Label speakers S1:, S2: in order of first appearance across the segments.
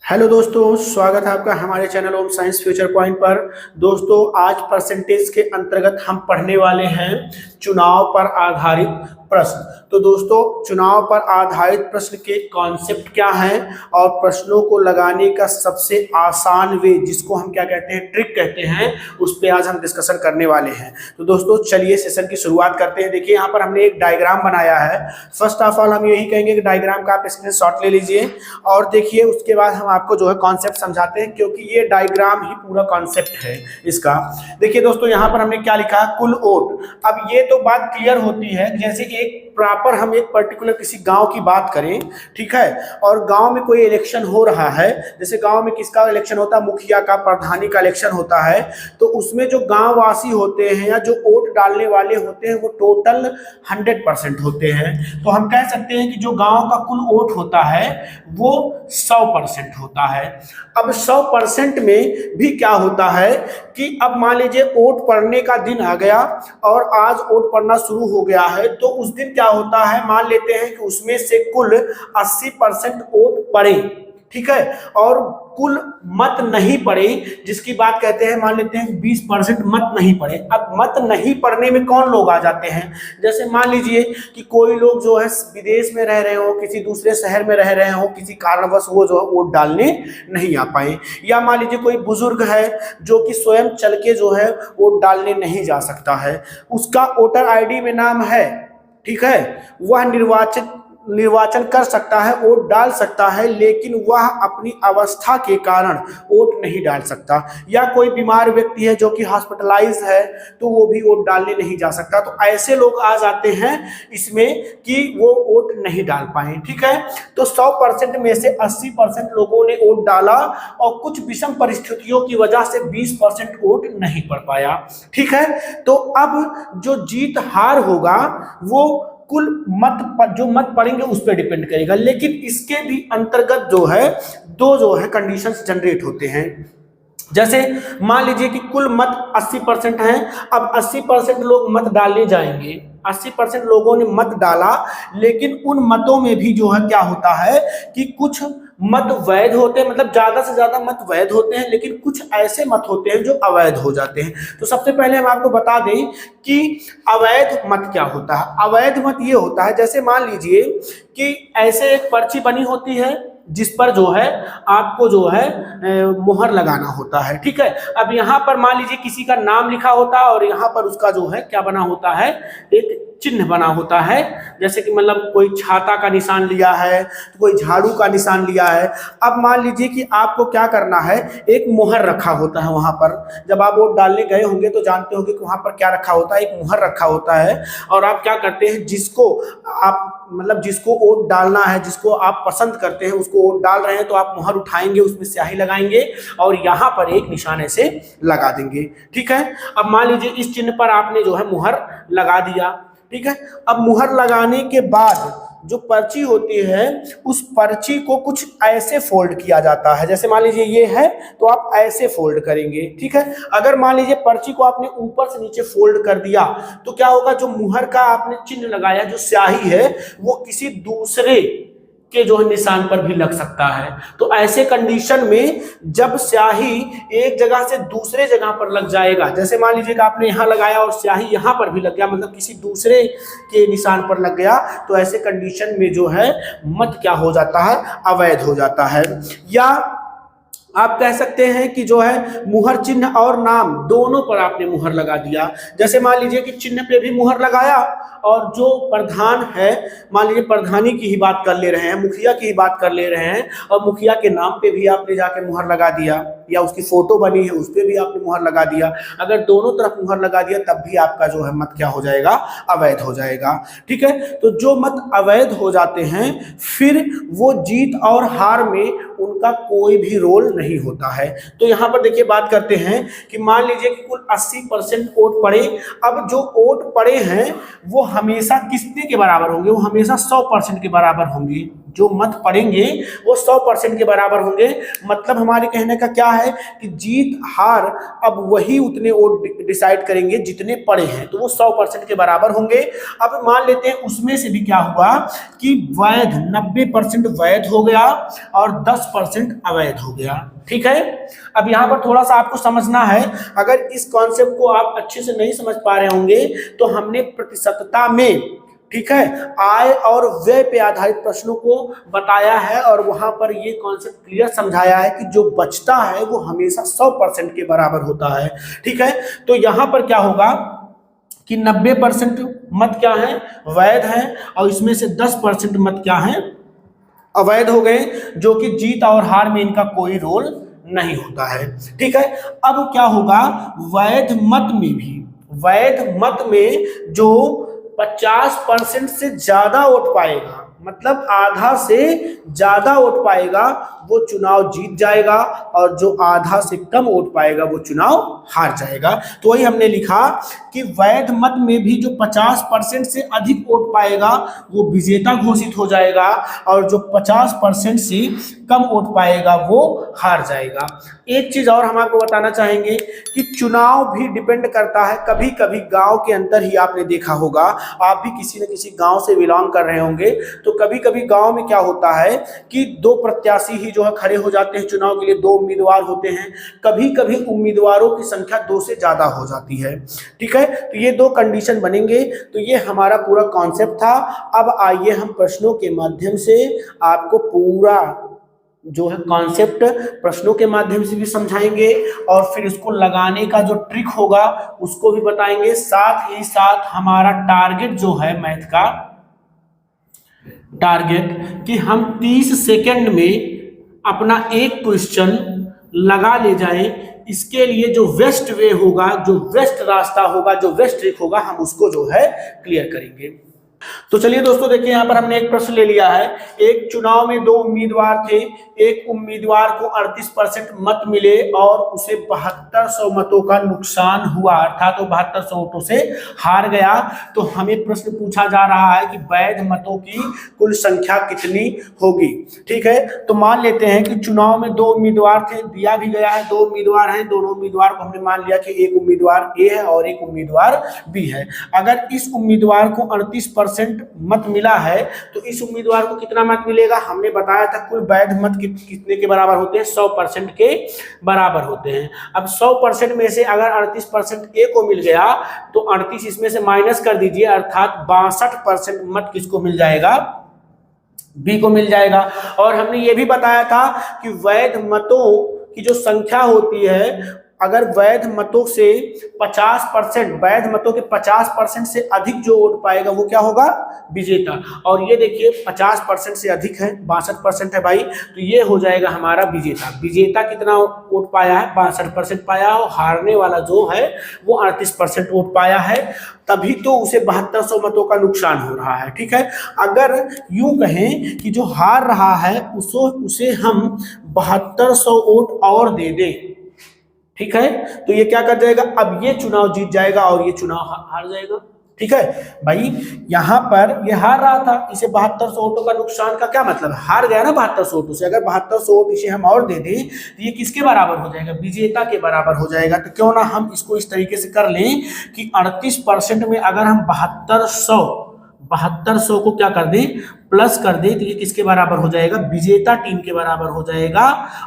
S1: Hello दोस्तों, स्वागत है आपका हमारे चैनल ओम साइंस फ्यूचर पॉइंट पर। दोस्तों, आज परसेंटेज के अंतर्गत हम पढ़ने वाले हैं चुनाव पर आधारित प्रश्न। तो दोस्तों, चुनाव पर आधारित प्रश्न के कॉन्सेप्ट क्या हैं और प्रश्नों को लगाने का सबसे आसान वे, जिसको हम क्या कहते हैं, ट्रिक कहते हैं, उस पर आज हम डिस्कशन करने वाले हैं। तो दोस्तों, चलिए सेशन की शुरुआत करते हैं। देखिए, यहाँ पर हमने एक डायग्राम बनाया है। फर्स्ट ऑफ ऑल हम यही कहेंगे कि डायग्राम का आप स्क्रीनशॉट ले लीजिए और देखिए, उसके बाद हम आपको जो है कॉन्सेप्ट समझाते हैं, क्योंकि ये डायग्राम ही पूरा कॉन्सेप्ट है इसका। देखिए दोस्तों, यहाँ पर हमने क्या लिखा है, कुल वोट। अब ये तो बात क्लियर होती है, जैसे एक प्रॉपर हम एक पर्टिकुलर किसी गांव की बात करें, ठीक है, और गांव में कोई इलेक्शन हो रहा है। जैसे गांव में किसका इलेक्शन होता है, मुखिया का, प्रधानी का इलेक्शन होता है। तो उसमें जो गांव वासी होते हैं या जो वोट डालने वाले होते हैं वो टोटल 100% होते हैं। तो हम कह सकते हैं कि जो गांव का कुल वोट होता है वो 100% होता है। अब 100% में भी क्या होता है कि अब मान लीजिए वोट पड़ने का दिन आ गया और आज वोट पड़ना शुरू हो गया है। तो उस दिन क्या होता है, मान लेते हैं कि उसमें से कुल 80% वोट पड़े, ठीक है, और कुल मत नहीं पड़े, जिसकी बात कहते हैं, मान लेते हैं 20% मत नहीं पड़े। अब मत नहीं पड़ने में कौन लोग आ जाते हैं, जैसे मान लीजिए कि कोई लोग जो है विदेश में रह रहे हो, किसी दूसरे शहर में रह रहे हो, किसी कारणवश वो जो है वोट डालने नहीं आ पाए, या मान लीजिए कोई बुजुर्ग है जो कि स्वयं चल के जो है वोट डालने नहीं जा सकता है, उसका वोटर आईडी में नाम है, ठीक है, वह निर्वाचन कर सकता है, वोट डाल सकता है, लेकिन वह अपनी अवस्था के कारण वोट नहीं डाल सकता। या कोई बीमार व्यक्ति है जो कि हॉस्पिटलाइज है, तो वो भी वोट डालने नहीं जा सकता। तो ऐसे लोग आ जाते हैं इसमें कि वो वोट नहीं डाल पाए, ठीक है। तो 100% में से 80% लोगों ने वोट डाला और कुछ विषम परिस्थितियों की वजह से 20% वोट नहीं पड़ पाया, ठीक है। तो अब जो जीत हार होगा वो कुल जो मत पड़ेंगे उस पर डिपेंड करेगा। लेकिन इसके भी अंतर्गत जो है दो जो है कंडीशंस जनरेट होते हैं। जैसे मान लीजिए कि कुल मत 80% हैं। अब 80% लोग मत डालने जाएंगे, 80% लोगों ने मत डाला, लेकिन उन मतों में भी जो है क्या होता है कि कुछ मत वैध होते हैं, मतलब ज्यादा से ज्यादा मत वैध होते हैं, लेकिन कुछ ऐसे मत होते हैं जो अवैध हो जाते हैं। तो सबसे पहले हम आपको बता दें कि अवैध मत क्या होता है। अवैध मत ये होता है, जैसे मान लीजिए कि ऐसे एक पर्ची बनी होती है जिस पर जो है आपको जो है मुहर लगाना होता है, ठीक है। अब यहाँ पर मान लीजिए किसी का नाम लिखा होता है और यहाँ पर उसका जो है क्या बना होता है, एक चिन्ह बना होता है। जैसे कि मतलब कोई छाता का निशान लिया है, तो कोई झाड़ू का निशान लिया है। अब मान लीजिए कि आपको क्या करना है, एक मुहर रखा होता है वहां पर। जब आप वोट डालने गए होंगे तो जानते होंगे कि वहां पर क्या रखा होता है, एक मुहर रखा होता है। और आप क्या करते हैं, जिसको आप मतलब जिसको वोट डालना है, जिसको आप पसंद करते हैं, उसको वोट डाल रहे हैं, तो आप मुहर उठाएंगे, उसमें स्याही लगाएंगे और यहाँ पर एक निशान ऐसे लगा देंगे, ठीक है। अब मान लीजिए इस चिन्ह पर आपने जो है मुहर लगा दिया, ठीक है। अब मुहर लगाने के बाद जो पर्ची होती है, उस पर्ची को कुछ ऐसे फोल्ड किया जाता है। जैसे मान लीजिए ये है, तो आप ऐसे फोल्ड करेंगे, ठीक है। अगर मान लीजिए पर्ची को आपने ऊपर से नीचे फोल्ड कर दिया, तो क्या होगा, जो मुहर का आपने चिन्ह लगाया, जो स्याही है, वो किसी दूसरे के जो है निशान पर भी लग सकता है। तो ऐसे कंडीशन में जब स्याही एक जगह से दूसरे जगह पर लग जाएगा, जैसे मान लीजिए कि आपने यहाँ लगाया और स्याही यहाँ पर भी लग गया, मतलब किसी दूसरे के निशान पर लग गया, तो ऐसे कंडीशन में जो है मत क्या हो जाता है, अवैध हो जाता है। या आप कह सकते हैं कि जो है मुहर चिन्ह और नाम दोनों पर आपने मुहर लगा दिया। जैसे मान लीजिए कि चिन्ह पे भी मुहर लगाया और जो प्रधान है, मान लीजिए प्रधानी की ही बात कर ले रहे हैं, मुखिया की ही बात कर ले रहे हैं, और मुखिया के नाम पे भी आपने जाके मुहर लगा दिया, या उसकी फोटो बनी है उस पर भी आपने मुहर लगा दिया। अगर दोनों तरफ मुहर लगा दिया तब भी आपका जो है मत क्या हो जाएगा, अवैध हो जाएगा, ठीक है। तो जो मत अवैध हो जाते हैं, फिर वो जीत और हार में उनका कोई भी रोल नहीं होता है। तो यहाँ पर देखिए बात करते हैं कि मान लीजिए कि कुल 80% वोट पड़े। अब जो वोट पड़े हैं वो हमेशा किसके के बराबर होंगे, वो हमेशा 100% के बराबर होंगे। जो मत पड़ेंगे वो 100% के बराबर होंगे। मतलब हमारे कहने का क्या है कि जीत हार अब वही उतने वोट डिसाइड करेंगे जितने पड़े हैं, तो वो 100% के बराबर होंगे। अब मान लेते हैं उसमें से भी क्या हुआ कि वैध 90% वैध हो गया और 10% अवैध हो गया। ठीक है, अब यहां पर थोड़ा सा आपको समझना है, अगर इस कॉन्सेप्ट को आप अच्छे से नहीं समझ पा रहे होंगे तो हमने प्रतिशतता में, ठीक है, आय और व्यय पे आधारित प्रश्नों को बताया है और वहां पर ये कॉन्सेप्ट क्लियर समझाया है कि जो बचता है वो हमेशा 100% के बराबर होता है। ठीक है, तो यहां पर क्या होगा कि 90% मत क्या है, वैध है, और इसमें से 10% मत क्या है, अवैध हो गए, जो कि जीत और हार में इनका कोई रोल नहीं होता है। ठीक है, अब क्या होगा, वैध मत में भी, वैध मत में जो 50% से ज्यादा वोट पाएगा, मतलब आधा से ज्यादा वोट पाएगा, वो चुनाव जीत जाएगा, और जो आधा से कम वोट पाएगा वो चुनाव हार जाएगा। तो वही हमने लिखा कि वैध मत में भी जो 50% से अधिक वोट पाएगा वो विजेता घोषित हो जाएगा, और जो 50% से कम वोट पाएगा वो हार जाएगा। एक चीज और हम आपको बताना चाहेंगे कि चुनाव भी डिपेंड करता है, कभी कभी गांव के अंदर ही आपने देखा होगा, आप भी किसी न किसी गांव से बिलोंग कर रहे होंगे, तो कभी कभी गांव में क्या होता है कि दो प्रत्याशी ही जो है खड़े हो जाते हैं चुनाव के लिए, दो उम्मीदवार होते हैं, कभी कभी उम्मीदवारों की संख्या 2 से ज्यादा हो जाती है। ठीक है, तो ये दो कंडीशन बनेंगे। तो ये हमारा पूरा कॉन्सेप्ट था। अब आइए हम प्रश्नों के माध्यम से आपको पूरा जो है कॉन्सेप्ट प्रश्नों के माध्यम से भी समझाएंगे, और फिर इसको लगाने का जो ट्रिक होगा उसको भी बताएंगे। साथ ही साथ हमारा टारगेट जो है मैथ का टारगेट कि हम 30 सेकंड में अपना एक क्वेश्चन लगा ले जाएं, इसके लिए जो बेस्ट वे होगा, जो बेस्ट रास्ता होगा, जो बेस्ट ट्रिक होगा, हम उसको जो है क्लियर करेंगे। तो चलिए दोस्तों, देखिए यहाँ पर हमने एक प्रश्न ले लिया है। एक चुनाव में 2 उम्मीदवार थे, एक उम्मीदवार को 38% मत मिले और उसे 7200 मतों का नुकसान हुआ, अर्थात वो 7200 वोटों से हार गया। तो हमें प्रश्न पूछा जा रहा है कि वैध मतों की कुल संख्या कितनी होगी। ठीक है, तो मान लेते हैं कि चुनाव में 2 उम्मीदवार थे, दिया भी गया है 2 उम्मीदवार हैं, दोनों उम्मीदवार को हमने मान लिया कि एक उम्मीदवार ए है और एक उम्मीदवार बी है। अगर इस उम्मीदवार को 38% मत मिला है तो इस उम्मीदवार को कितना मत मिलेगा, हमने बताया था कुल वैध मत कितने के बराबर होते हैं, 100% के बराबर होते हैं। अब 100% में से अगर 38% ए को मिल गया तो 38 इसमें से माइनस कर दीजिए, अर्थात 62% मत किसको मिल जाएगा, बी को मिल जाएगा। और हमने ये भी बताया था कि वैध मतों की जो संख्या होती है, अगर वैध मतों से 50%, वैध मतों के 50% से अधिक जो वोट पाएगा वो क्या होगा, विजेता। और ये देखिए 50% से अधिक है, 62% है भाई, तो ये हो जाएगा हमारा विजेता। विजेता कितना वोट पाया है, 62% पाया, और हारने वाला जो है वो 38% वोट पाया है, तभी तो उसे 7200 मतों का नुकसान हो रहा है। ठीक है, अगर यूं कहें कि जो हार रहा है उसे हम 7200 वोट और दे दें, ठीक है, तो ये क्या कर जाएगा, अब ये चुनाव जीत जाएगा और ये चुनाव हार जाएगा। ठीक है भाई, यहां पर ये हार रहा था, इसे 7200 वोटों का नुकसान का क्या मतलब, हार गया ना 7200 वोटों से। अगर 7200 वोट इसे हम और दे दें तो ये किसके बराबर हो जाएगा, विजेता के बराबर हो जाएगा। तो क्यों ना हम इसको इस तरीके से कर लें कि 38% में अगर हम 7200 को क्या कर दें, प्लस कर दे, तो ये किसके बराबर हो जाएगा, विजेता टीम के बराबर हो जाएगा।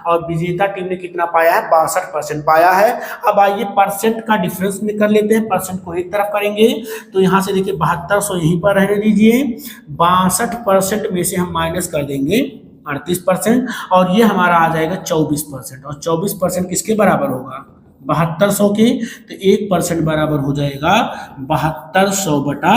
S1: और विजेता टीम ने कितना पाया है, 62% पाया है। अब आइए परसेंट का डिफरेंस निकाल लेते हैं, परसेंट को एक तरफ करेंगे तो यहाँ से देखिए 7200 यहीं पर रहने दीजिए, 62% में से हम माइनस कर देंगे 38%, और ये हमारा आ जाएगा 24%। और 24% किसके बराबर होगा, 7200 के, तो 1% बराबर हो जाएगा 7200 बटा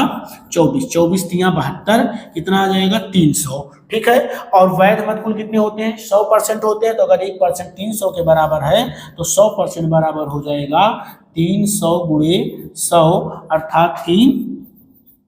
S1: 24, 24 तिया 72, कितना आ जाएगा 300। ठीक है, और वैध मत कुल कितने होते हैं, 100% होते हैं, तो अगर 1% 300 के बराबर है तो 100% बराबर हो जाएगा 300 गुणे 100, अर्थात 3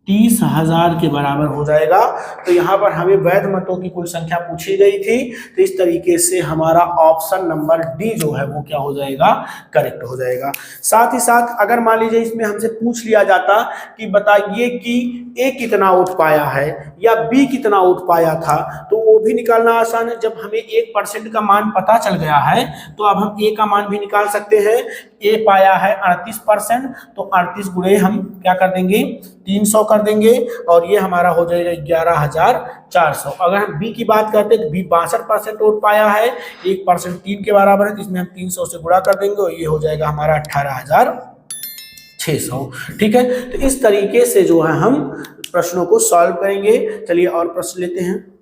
S1: 30,000 के बराबर हो जाएगा। तो यहाँ पर हमें वैध मतों की कुल संख्या पूछी गई थी, तो इस तरीके से हमारा ऑप्शन नंबर डी जो है वो क्या हो जाएगा, करेक्ट हो जाएगा। साथ ही साथ अगर मान लीजिए इसमें हमसे पूछ लिया जाता कि बताइए कि ए कितना वोट पाया है या बी कितना वोट पाया था, तो वो भी निकालना आसान है। जब हमें 1% का मान पता चल गया है तो अब हम ए का मान भी निकाल सकते हैं। ए पाया है 38%, तो 38 गुणे हम क्या कर देंगे, 300 कर देंगे, और ये हमारा हो जाएगा 11,400। अगर हम बी की बात करते हैं तो बी 62% वोट पाया है, 1% 3 के बराबर है, तो इसमें हम 300 से गुणा कर देंगे और ये हो जाएगा हमारा 18,600। ठीक है, तो इस तरीके से जो है हम प्रश्नों को सॉल्व करेंगे। चलिए और प्रश्न लेते हैं।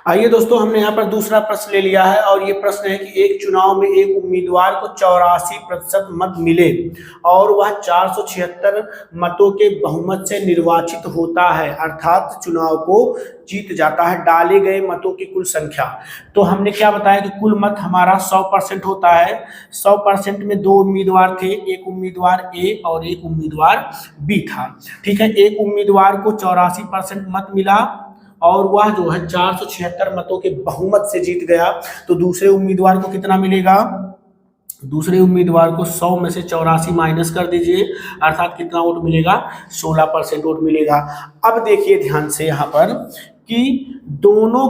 S1: आइए दोस्तों, हमने यहाँ पर दूसरा प्रश्न ले लिया है और ये प्रश्न है कि एक चुनाव में एक उम्मीदवार को 84% मत मिले और वह 476 मतों के बहुमत से निर्वाचित होता है, अर्थात चुनाव को जीत जाता है। डाले गए मतों की कुल संख्या, तो हमने क्या बताया कि कुल मत हमारा 100% होता है। 100% में दो उम्मीदवार थे, एक उम्मीदवार ए और एक उम्मीदवार बी था। ठीक है, एक उम्मीदवार को 84% मत मिला और वह जो है 476 मतों के बहुमत से जीत गया, तो दूसरे उम्मीदवार को कितना मिलेगा, दूसरे उम्मीदवार को 100 में से 84 माइनस कर दीजिए, अर्थात कितना वोट मिलेगा, 16% वोट मिलेगा। अब देखिए ध्यान से यहाँ पर कि दोनों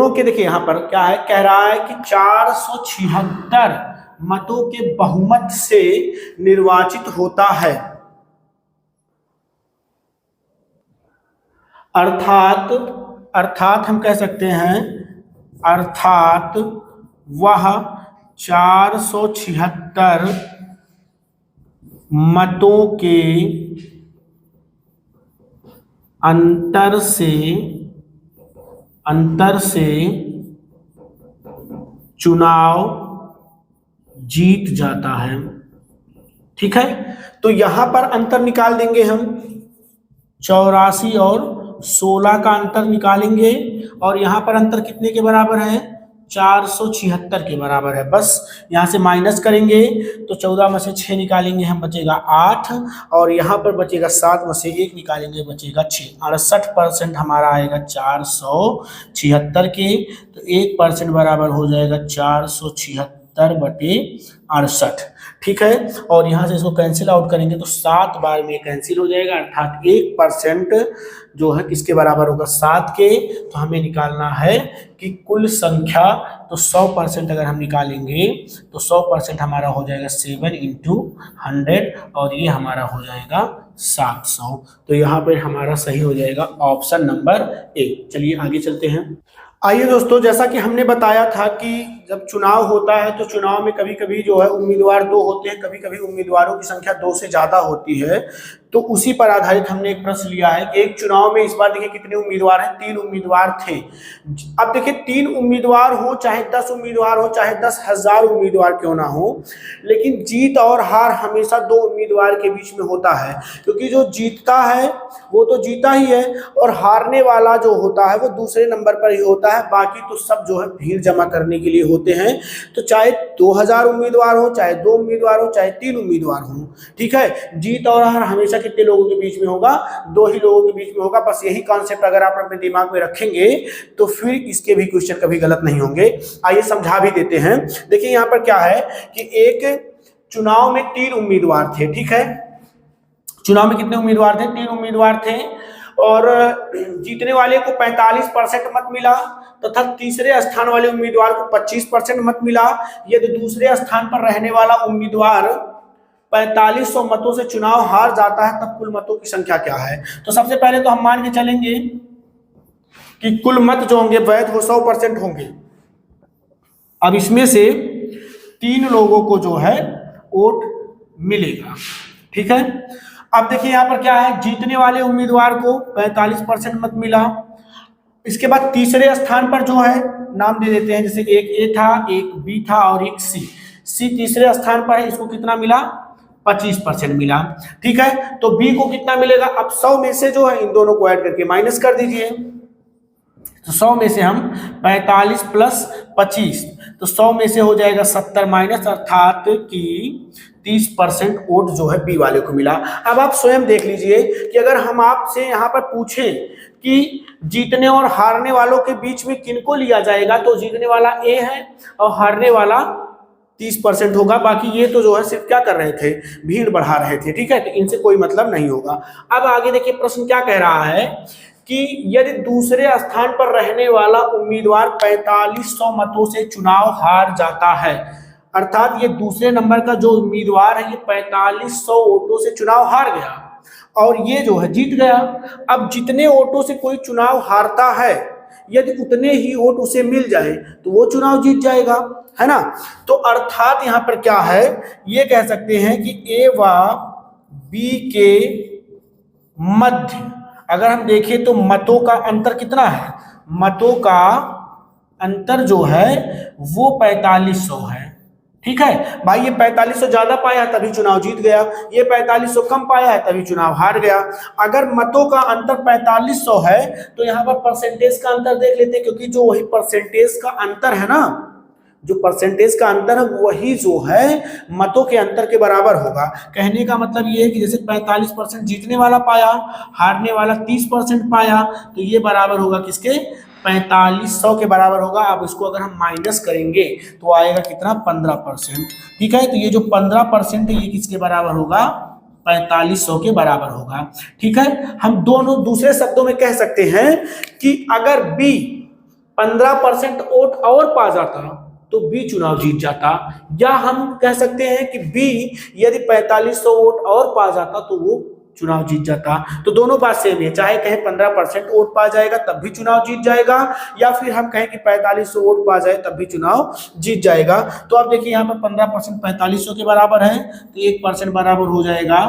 S1: के देखिए यहाँ पर क्या है, कह रहा है कि 476 मतों के बहुमत से निर्वाचित होता है, अर्थात हम कह सकते हैं, अर्थात वह 476 मतों के अंतर से चुनाव जीत जाता है। ठीक है, तो यहां पर अंतर निकाल देंगे हम, 84 और 16 का अंतर निकालेंगे और यहाँ पर अंतर कितने के बराबर है, 476 के बराबर है। बस यहाँ से माइनस करेंगे तो 14 में से 6 निकालेंगे हम, बचेगा 8, और यहाँ पर बचेगा 7 में से 1 निकालेंगे, बचेगा 6। 68% हमारा आएगा 476 के, तो 1% बराबर हो जाएगा 476/68। ठीक है, और यहाँ से इसको कैंसिल आउट करेंगे तो 7 बार में कैंसिल हो जाएगा, अर्थात 1% जो है किसके बराबर होगा, 7 के। तो हमें निकालना है कि कुल संख्या, तो 100% अगर हम निकालेंगे तो 100% हमारा हो जाएगा 7 × 100 और ये हमारा हो जाएगा 700। तो यहाँ पर हमारा सही हो जाएगा ऑप्शन नंबर ए। चलिए आगे चलते हैं। आइए दोस्तों, जैसा कि हमने बताया था कि जब चुनाव होता है तो चुनाव में कभी कभी जो है उम्मीदवार 2 होते हैं, कभी कभी उम्मीदवारों की संख्या 2 से ज़्यादा होती है। तो उसी पर आधारित हमने एक प्रश्न लिया है कि एक चुनाव में इस बार देखिए कितने उम्मीदवार हैं, 3 उम्मीदवार थे। अब देखिए 3 उम्मीदवार हो, चाहे 10 उम्मीदवार हो, चाहे 10,000 उम्मीदवार क्यों ना हो, लेकिन जीत और हार हमेशा 2 उम्मीदवार के बीच में होता है, क्योंकि जो जीतता है वो तो जीता ही है और हारने वाला जो होता है वो दूसरे नंबर पर ही होता है। बाकी तो सब जो है भीड़ जमा करने के लिए होते हैं। तो चाहे 2000 उम्मीदवार हो, चाहे 2 उम्मीदवार हो, चाहे 3 उम्मीदवार हो, ठीक है, जीत और हार हमेशा कितने लोगों के बीच में होगा, 2 ही लोगों के बीच में होगा। बस यही कॉन्सेप्ट अगर आप अपने दिमाग में रखेंगे तो फिर इसके भी क्वेश्चन कभी गलत नहीं होंगे। आइए समझा भी देते हैं। देखिए यहाँ पर क्या है कि एक चुनाव में 3 उम्मीदवार थे। ठीक है, चुनाव में कितने उम्मीदवार थे, 3 उम्मीदवार थे और जीतने वाले को 45% मत मिला तथा तीसरे स्थान वाले उम्मीदवार को 25% मत मिला। यदि दूसरे स्थान पर रहने वाला उम्मीदवार 4500 मतों से चुनाव हार जाता है तब कुल मतों की संख्या क्या है। तो सबसे पहले तो हम मान के चलेंगे कि कुल मत जो होंगे वैध वो 100% होंगे। अब इसमें से 3 लोगों को जो है वोट मिलेगा। ठीक है, अब देखिए यहाँ पर क्या है, जीतने वाले उम्मीदवार को 45% मत मिला। इसके बाद तीसरे स्थान पर जो है नाम दे देते हैं, जैसे एक ए था, एक बी था और एक सी। सी तीसरे स्थान पर है, इसको कितना मिला, 25% मिला। ठीक है, तो बी को कितना मिलेगा, अब 100 में से जो है इन दोनों को ऐड करके माइनस कर दीजिए। तो 100 में से हम 45 + 25 तो 100 में से हो जाएगा 70 माइनस, अर्थात कि 30% वोट जो है बी वाले को मिला। अब आप स्वयं देख लीजिए कि अगर हम आपसे यहाँ पर पूछें कि जीतने और हारने वालों के बीच में किनको लिया जाएगा, तो जीतने वाला ए है और हारने वाला 30% होगा। बाकी ये तो जो है सिर्फ क्या कर रहे थे, भीड़ बढ़ा रहे थे, ठीक है, तो इनसे कोई मतलब नहीं होगा। अब आगे देखिए प्रश्न क्या कह रहा है कि यदि दूसरे स्थान पर रहने वाला उम्मीदवार 4500 मतों से चुनाव हार जाता है, अर्थात ये दूसरे नंबर का जो उम्मीदवार है ये 4500 वोटों से चुनाव हार गया और ये जो है जीत गया। अब जितने वोटों से कोई चुनाव हारता है, यदि उतने ही वोट उसे मिल जाए तो वो चुनाव जीत जाएगा, है ना। तो अर्थात यहाँ पर क्या है, ये कह सकते हैं कि ए व बी के मध्य अगर हम देखें तो मतों का अंतर कितना है, मतों का अंतर जो है वो 4500 है, ठीक है भाई। ये 4500 ज्यादा पाया तभी चुनाव जीत गया, ये 4500 कम पाया है तभी चुनाव हार गया। अगर मतों का अंतर 4500 है तो यहाँ पर परसेंटेज का अंतर देख लेते हैं, क्योंकि जो वही परसेंटेज का अंतर है ना, जो परसेंटेज का अंतर है वही जो है मतों के अंतर के बराबर होगा। कहने का मतलब ये है कि जैसे 45% जीतने वाला पाया, हारने वाला 30% पाया, तो ये बराबर होगा किसके, 4500 के बराबर होगा। अब इसको अगर हम माइनस करेंगे तो आएगा कितना, 15%, ठीक है। तो ये जो 15% है ये किसके बराबर होगा, 4500 के बराबर होगा, ठीक है। हम दोनों दूसरे शब्दों में कह सकते हैं कि अगर बी 15% वोट और पा जाता तो बी चुनाव जीत जाता, या हम कह सकते हैं कि बी यदि 4500 वोट और पा जाता तो वो चुनाव जीत जाता। तो दोनों बात सेम है, चाहे कहें 15% वोट पा जाएगा तब भी चुनाव जीत जाएगा, या फिर हम कहें कि 4500 वोट पा जाए तब भी चुनाव जीत जाएगा। तो आप देखिए यहाँ पर 15% 4500 के बराबर है, तो 1% बराबर हो जाएगा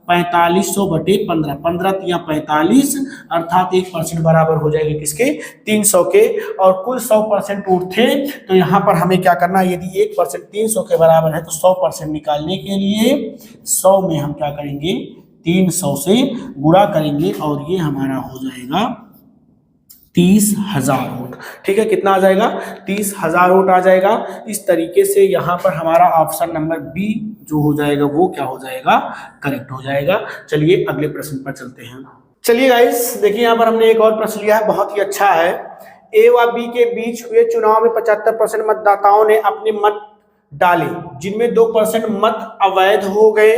S1: 4500 बटे 15, 15 या 45, अर्थात 1% बराबर हो जाएगा किसके, 300 के। और कुल 100% वोट थे, तो यहाँ पर हमें क्या करना है, यदि 1% 300 के बराबर है तो 100% निकालने के लिए 100 में हम क्या करेंगे, 300 से गुणा करेंगे और ये हमारा हो जाएगा 30,000 वोट, ठीक है। कितना आ जाएगा, 30,000 वोट आ जाएगा। इस तरीके से यहाँ पर हमारा ऑप्शन नंबर बी जो हो जाएगा वो क्या हो जाएगा, करेक्ट हो जाएगा। चलिए अगले प्रश्न पर चलते हैं। चलिए गाइस देखिए यहाँ पर हमने एक और प्रश्न लिया है, बहुत ही अच्छा है। ए व बी के बीच हुए चुनाव में 75% मतदाताओं ने अपने मत डाले, जिनमें 2% मत अवैध हो गए,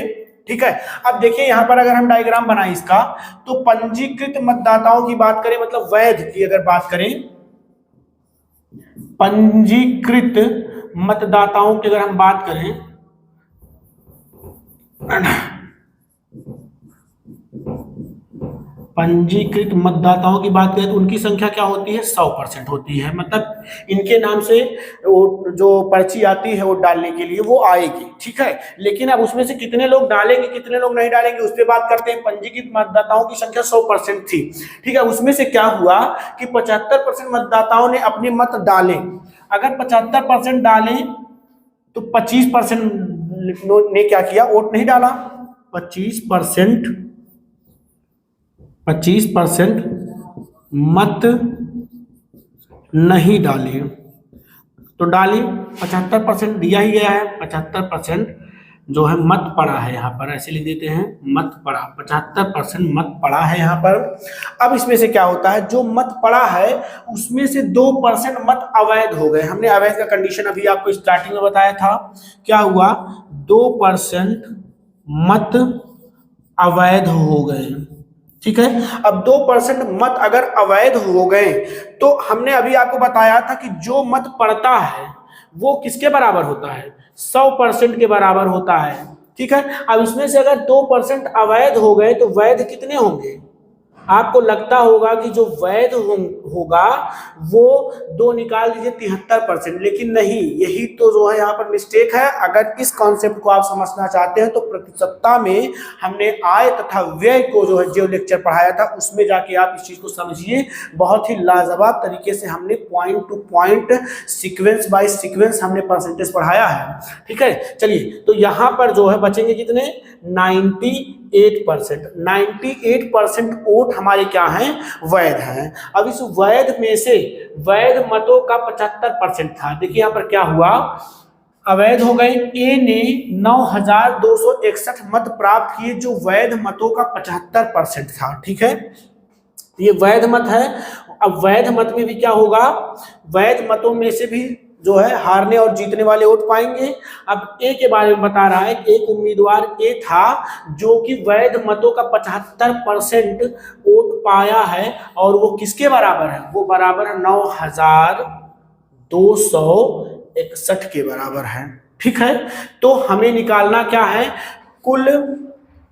S1: ठीक है। अब देखिए यहाँ पर अगर हम डायग्राम बनाएं इसका, तो पंजीकृत मतदाताओं की बात करें, मतलब वैध की अगर बात करें, पंजीकृत मतदाताओं की अगर हम बात करें, पंजीकृत मतदाताओं की बात करें तो उनकी संख्या क्या होती है, 100% होती है। मतलब इनके नाम से वो जो पर्ची आती है वोट डालने के लिए वो आएगी, ठीक है। लेकिन अब उसमें से कितने लोग डालेंगे कितने लोग नहीं डालेंगे उस पर बात करते हैं। पंजीकृत मतदाताओं की संख्या 100% थी, ठीक है। उसमें से क्या हुआ कि 75% मतदाताओं ने अपने मत डाले। अगर 75% डाले तो 25% ने क्या किया, वोट नहीं डाला। 25% मत नहीं डाले, तो डाले 75% दिया ही गया है, 75% जो है मत पड़ा है, यहाँ पर ऐसे लिख देते हैं मत पड़ा, 75% मत पड़ा है यहाँ पर। अब इसमें से क्या होता है, जो मत पड़ा है उसमें से 2% मत अवैध हो गए। हमने अवैध का कंडीशन अभी आपको स्टार्टिंग में बताया था, क्या हुआ, 2% मत अवैध हो गए, ठीक है। अब 2% मत अगर अवैध हो गए तो हमने अभी आपको बताया था कि जो मत पड़ता है वो किसके बराबर होता है, 100% के बराबर होता है, ठीक है। अब इसमें से अगर 2% अवैध हो गए तो वैध कितने होंगे, आपको लगता होगा कि जो वैध होगा वो 2 निकाल दीजिए 73%, लेकिन नहीं, यही तो जो है यहाँ पर मिस्टेक है। अगर इस कॉन्सेप्ट को आप समझना चाहते हैं तो प्रतिशतता में हमने आय तथा व्यय को जो है जो लेक्चर पढ़ाया था उसमें जाके आप इस चीज को समझिए। बहुत ही लाजवाब तरीके से हमने point to point sequence by sequence हमने परसेंटेज पढ़ाया है, ठीक है। चलिए तो यहाँ पर जो है बचेंगे कितने, 98 98%, 98% वोट हमारे क्या हैं, वैध हैं। अब इस वैध में से वैध मतों का 75% था। देखिए यहाँ पर क्या हुआ, अवैध हो गए। ए ने 9261 मत प्राप्त किए, जो वैध मतों का 75% था। ठीक है, ये वैध मत है। अब वैध मत में भी क्या होगा, वैध मतों में से भी जो है हारने और जीतने वाले वोट पाएंगे। अब ए के बारे में बता रहा है, एक उम्मीदवार ए था जो कि वैध मतों का 75% वोट पाया है, और वो किसके बराबर है, वो बराबर है 9261 के बराबर है। ठीक है, तो हमें निकालना क्या है, कुल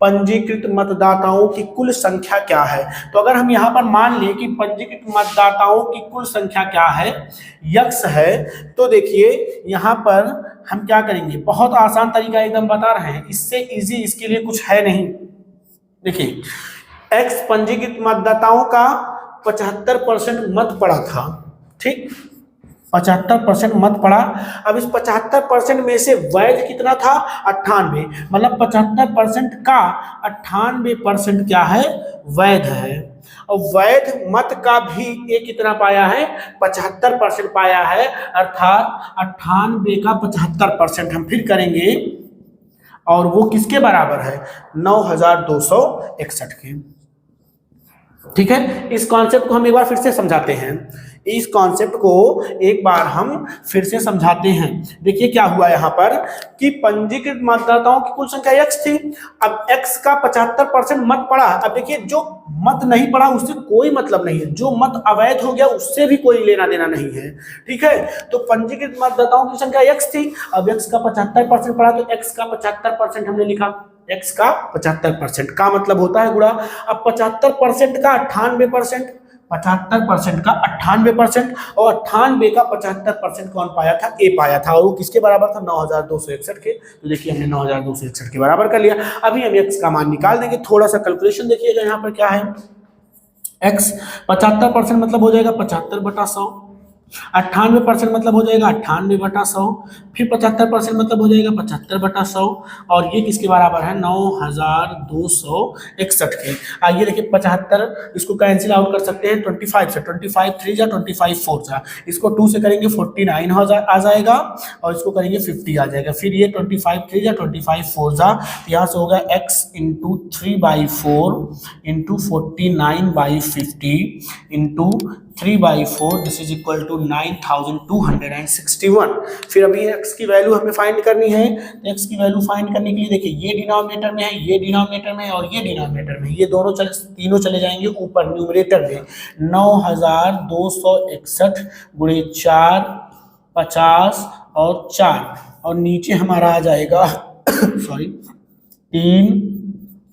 S1: पंजीकृत मतदाताओं की कुल संख्या क्या है। तो अगर हम यहाँ पर मान लें कि पंजीकृत मतदाताओं की कुल संख्या क्या है, यक्स है, तो देखिए यहाँ पर हम क्या करेंगे, बहुत आसान तरीका एकदम बता रहे हैं, इससे इजी इसके लिए कुछ है नहीं। देखिए एक्स पंजीकृत मतदाताओं का 75% मत पड़ा था, ठीक, 75% मत पड़ा। अब इस 75% में से वैध कितना था, 98, मतलब 75% का 98% क्या है, वैध है। और वैध मत का भी ये कितना पाया है, 75% पाया है, अर्थात 98 का 75% हम फिर करेंगे, और वो किसके बराबर है, 9261 के। ठीक है, इस कॉन्सेप्ट को हम एक बार फिर से समझाते हैं, इस कॉन्सेप्ट को एक बार हम फिर से समझाते हैं। देखिए क्या हुआ यहाँ पर कि पंजीकृत मतदाताओं की कुल संख्या x थी। अब x का 75% मत पड़ा। अब देखिए जो मत नहीं पड़ा उससे कोई मतलब नहीं है, जो मत अवैध हो गया उससे भी कोई लेना देना नहीं है। ठीक है, तो पंजीकृत मतदाताओं की संख्या x थी, अब x का 75% पड़ा, तो x का 75% हमने लिखा, x का 75% का मतलब होता है गुणा। अब 75% का 98%, 75% का 98%, और 98 का 75% कौन पाया था, ए पाया था, और वो किसके बराबर था, 9261 के। तो देखिए हमने 9261 के बराबर कर लिया। अभी हम x का मान निकाल देंगे। थोड़ा सा कैलकुलेशन देखिएगा, यहाँ पर क्या है, x 75% मतलब हो जाएगा 75/100, 98% मतलब हो जाएगा 98/100, फिर 75% मतलब हो जाएगा 75/100, और ये किसके बराबर है, 9261 के। आइए देखिए 75 इसको कैंसिल आउट कर सकते हैं 25 से, 25 3 जा 25 4 जा, इसको 2 से करेंगे 49 आ जाएगा, और इसको करेंगे 50 आ जाएगा। फिर ये 25 3 जा 25 4 जा, यहाँ से होगा x into 3/4 into 49/50 into 3/4, this is equal to 9261। फिर अभी x की वैल्यू हमें फाइंड करनी है। x की वैल्यू फाइंड करने के लिए देखिए ये डिनोमिनेटर में है, ये डिनोमिनेटर में है, और ये डिनोमिनेटर में, ये दोनों तीनों चले जाएंगे ऊपर न्यूमरेटर में। 9261 गुणे 4, 50 और 4, और नीचे हमारा आ जाएगा सॉरी 3,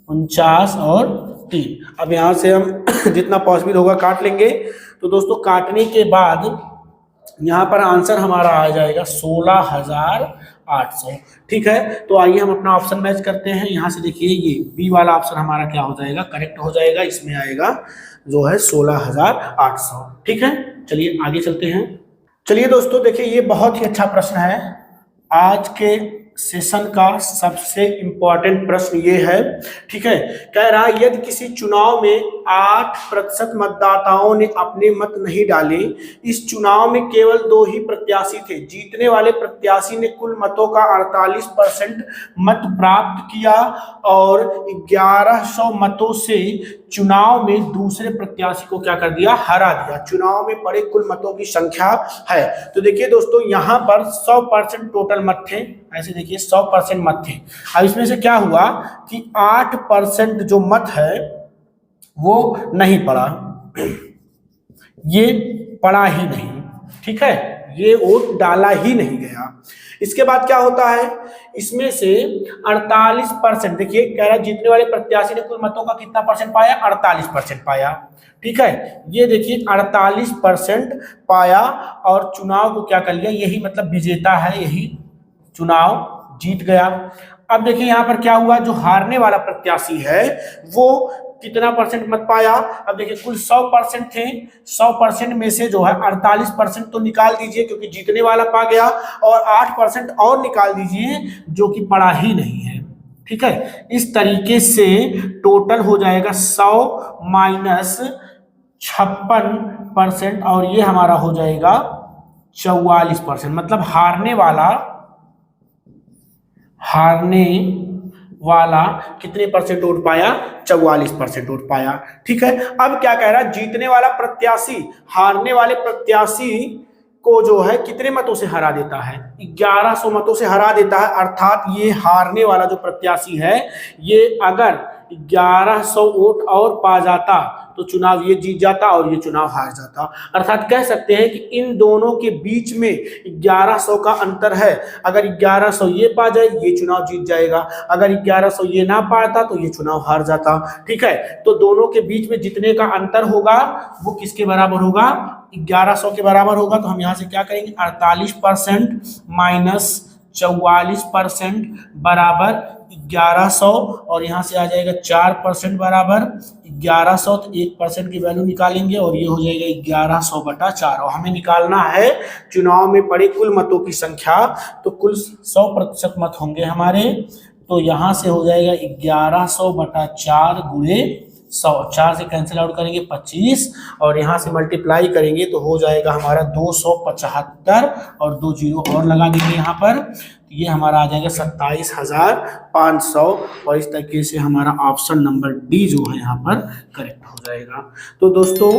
S1: 49 और 3। अब यहाँ से हम जितना पॉसिबल होगा काट लेंगे। तो दोस्तों काटने के बाद यहाँ पर आंसर हमारा आ जाएगा 16,800। ठीक है, तो आइए हम अपना ऑप्शन मैच करते हैं। यहाँ से देखिए ये बी वाला ऑप्शन हमारा क्या हो जाएगा, करेक्ट हो जाएगा, इसमें आएगा जो है 16,800। ठीक है, चलिए आगे चलते हैं। चलिए दोस्तों देखिए ये बहुत ही अच्छा प्रश्न है, आज के सेशन का सबसे इंपॉर्टेंट प्रश्न ये है। ठीक है, कह रहा है यदि किसी चुनाव में 8% मतदाताओं ने अपने मत नहीं डाले, इस चुनाव में केवल 2 ही प्रत्याशी थे, जीतने वाले प्रत्याशी ने कुल मतों का 48% मत प्राप्त किया और 1100 मतों से चुनाव में दूसरे प्रत्याशी को क्या कर दिया, हरा दिया। चुनाव में पड़े कुल मतों की संख्या है। तो देखिए दोस्तों यहाँ पर 100% टोटल मत थे, ऐसे देखिए 100% मत थे। अब इसमें से क्या हुआ कि 8% जो मत है वो नहीं पड़ा, ये पड़ा ही नहीं। ठीक है, ये वोट डाला ही नहीं गया। इसके बाद क्या होता है, इसमें से 48%, देखिए कह रहा है जीतने वाले प्रत्याशी ने कुल मतों का कितना परसेंट पाया, 48% पाया। ठीक है, ये देखिए 48% पाया और चुनाव को क्या कर लिया, यही मतलब विजेता है, यही चुनाव जीत गया। अब देखिए यहाँ पर क्या हुआ, जो हारने वाला प्रत्याशी है वो कितना परसेंट मत पाया। अब देखिए कुल 100% थे, 100% में से जो है 48% तो निकाल दीजिए क्योंकि जीतने वाला पा गया, और 8% और निकाल दीजिए जो कि पड़ा ही नहीं है। ठीक है। इस तरीके से टोटल हो जाएगा 100 माइनस 56% और ये हमारा हो जाएगा 44%। मतलब हारने वाला कितने परसेंट वोट पाया? 44% वोट पाया। ठीक है। अब क्या कह रहा है? जीतने वाला प्रत्याशी हारने वाले प्रत्याशी को जो है कितने मतों से हरा देता है? 1100 मतों से हरा देता है। अर्थात ये हारने वाला जो प्रत्याशी है, ये अगर 1100 वोट और पा जाता तो चुनाव ये जीत जाता और ये चुनाव हार जाता। अर्थात कह सकते हैं कि इन दोनों के बीच में 1100 का अंतर है। अगर 1100 ये पा जाए ये चुनाव जीत जाएगा, अगर 1100 ये ना पाता तो ये चुनाव हार जाता। ठीक है। तो दोनों के बीच में जितने का अंतर होगा वो किसके बराबर होगा? 1100 के बराबर होगा। तो हम यहाँ से क्या करेंगे? 48% माइनस 44% बराबर 1100 और यहाँ से आ जाएगा 4% बराबर 1100। तो 1% की वैल्यू निकालेंगे और ये हो जाएगा 1100/4 और हमें निकालना है चुनाव में पड़े कुल मतों की संख्या। तो कुल 100% मत होंगे हमारे। तो यहाँ से हो जाएगा 1100/4 गुणे 100। 4 से कैंसिल आउट करेंगे 25 और यहाँ से मल्टीप्लाई करेंगे तो हो जाएगा हमारा 275 और 2 जीरो और लगा देंगे यहाँ पर। ये हमारा आ जाएगा 27,500 और इस तरीके से हमारा ऑप्शन नंबर डी जो है यहाँ पर करेक्ट हो जाएगा। तो दोस्तों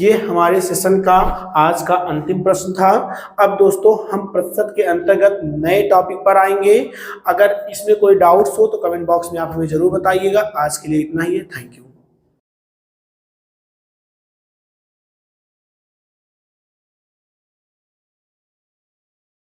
S1: ये हमारे सेशन का आज का अंतिम प्रश्न था। अब दोस्तों हम प्रतिशत के अंतर्गत नए टॉपिक पर आएंगे। अगर इसमें कोई डाउट्स हो तो कमेंट बॉक्स में आप हमें जरूर बताइएगा। आज के लिए इतना ही है। Thank you.